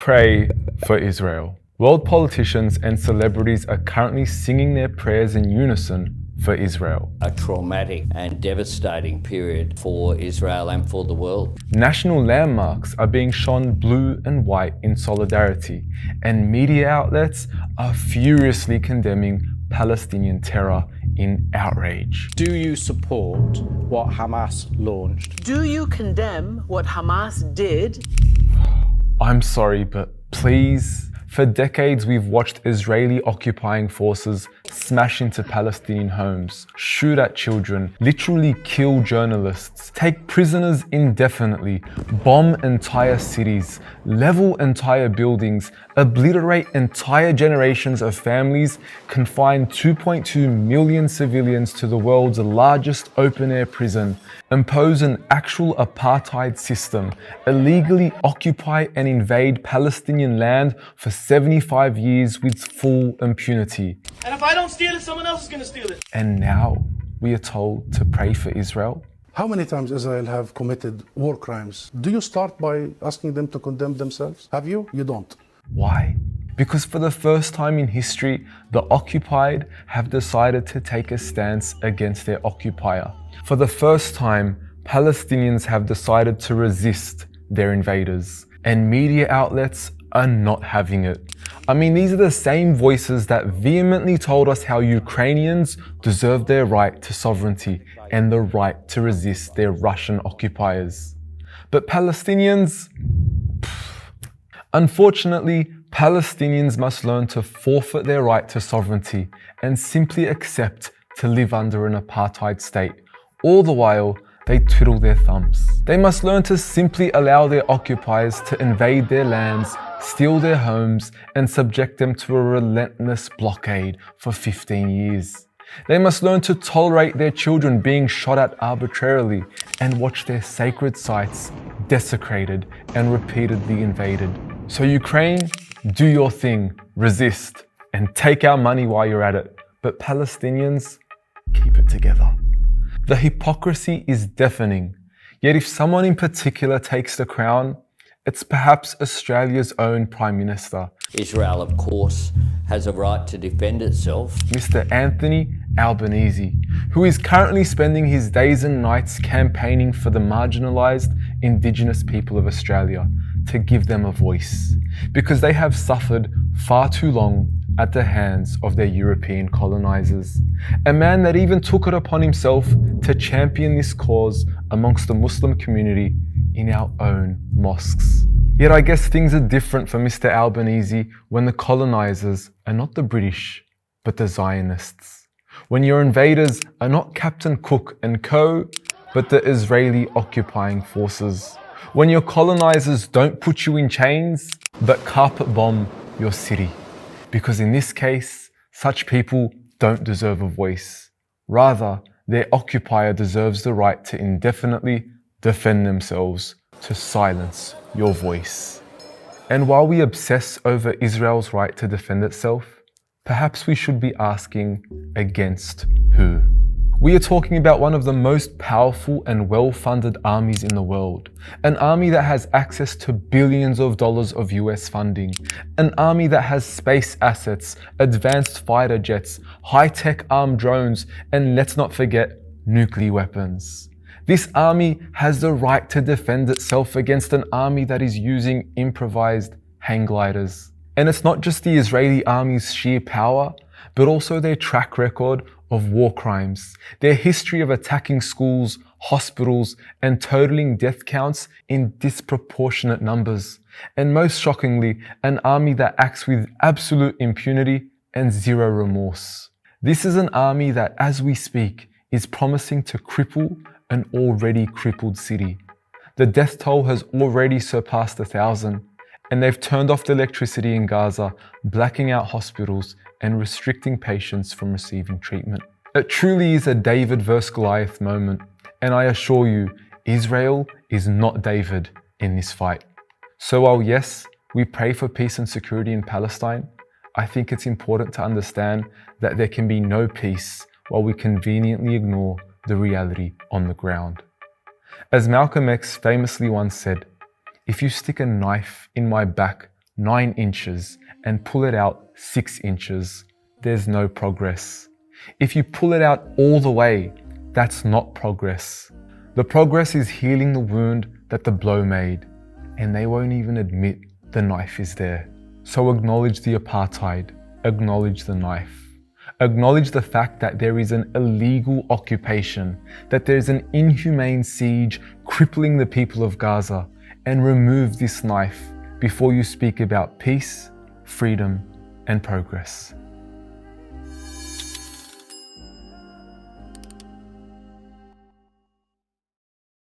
Pray for Israel. World politicians and celebrities are currently singing their prayers in unison for Israel. A traumatic and devastating period for Israel and for the world. National landmarks are being shone blue and white in solidarity, and media outlets are furiously condemning Palestinian terror in outrage. Do you support what Hamas launched? Do you condemn what Hamas did? I'm sorry, but please. For decades, we've watched Israeli occupying forces smash into Palestinian homes, shoot at children, literally kill journalists, take prisoners indefinitely, bomb entire cities, level entire buildings, obliterate entire generations of families, confine 2.2 million civilians to the world's largest open-air prison, impose an actual apartheid system, illegally occupy and invade Palestinian land for 75 years with full impunity. And if I don't steal it, someone else is going to steal it. And now we are told to pray for Israel? How many times Israel have committed war crimes? Do you start by asking them to condemn themselves? Have you? You don't. Why? Because for the first time in history, the occupied have decided to take a stance against their occupier. For the first time, Palestinians have decided to resist their invaders, and media outlets are not having it. I mean, these are the same voices that vehemently told us how Ukrainians deserve their right to sovereignty and the right to resist their Russian occupiers. But Palestinians, unfortunately, Palestinians must learn to forfeit their right to sovereignty and simply accept to live under an apartheid state. All the while, they twiddle their thumbs. They must learn to simply allow their occupiers to invade their lands, steal their homes, and subject them to a relentless blockade for 15 years. They must learn to tolerate their children being shot at arbitrarily and watch their sacred sites desecrated and repeatedly invaded. So Ukraine, do your thing, resist, and take our money while you're at it. But Palestinians, keep it together. The hypocrisy is deafening. Yet if someone in particular takes the crown, it's perhaps Australia's own Prime Minister. Israel, of course, has a right to defend itself. Mr. Anthony Albanese, who is currently spending his days and nights campaigning for the marginalised Indigenous people of Australia to give them a voice, because they have suffered far too long at the hands of their European colonisers. A man that even took it upon himself to champion this cause amongst the Muslim community in our own mosques. Yet I guess things are different for Mr. Albanese when the colonisers are not the British, but the Zionists. When your invaders are not Captain Cook and co, but the Israeli occupying forces. When your colonisers don't put you in chains, but carpet bomb your city. Because in this case, such people don't deserve a voice. Rather, their occupier deserves the right to indefinitely defend themselves, to silence your voice. And while we obsess over Israel's right to defend itself, perhaps we should be asking, against who? We are talking about one of the most powerful and well-funded armies in the world. An army that has access to billions of dollars of US funding. An army that has space assets, advanced fighter jets, high-tech armed drones, and let's not forget, nuclear weapons. This army has the right to defend itself against an army that is using improvised hang gliders. And it's not just the Israeli army's sheer power, but also their track record of war crimes, their history of attacking schools, hospitals, and totaling death counts in disproportionate numbers. And most shockingly, an army that acts with absolute impunity and zero remorse. This is an army that, as we speak, is promising to cripple an already crippled city. The death toll has already surpassed 1,000, and they've turned off the electricity in Gaza, blacking out hospitals and restricting patients from receiving treatment. It truly is a David versus Goliath moment, and I assure you, Israel is not David in this fight. So while yes, we pray for peace and security in Palestine, I think it's important to understand that there can be no peace while we conveniently ignore the reality on the ground. As Malcolm X famously once said, "If you stick a knife in my back, 9 inches and pull it out 6 inches, there's no progress. If you pull it out all the way, that's not progress. The progress is healing the wound that the blow made, and they won't even admit the knife is there. So acknowledge the apartheid, acknowledge the knife. Acknowledge the fact that there is an illegal occupation, that there's an inhumane siege crippling the people of Gaza, and remove this knife before you speak about peace, freedom, and progress.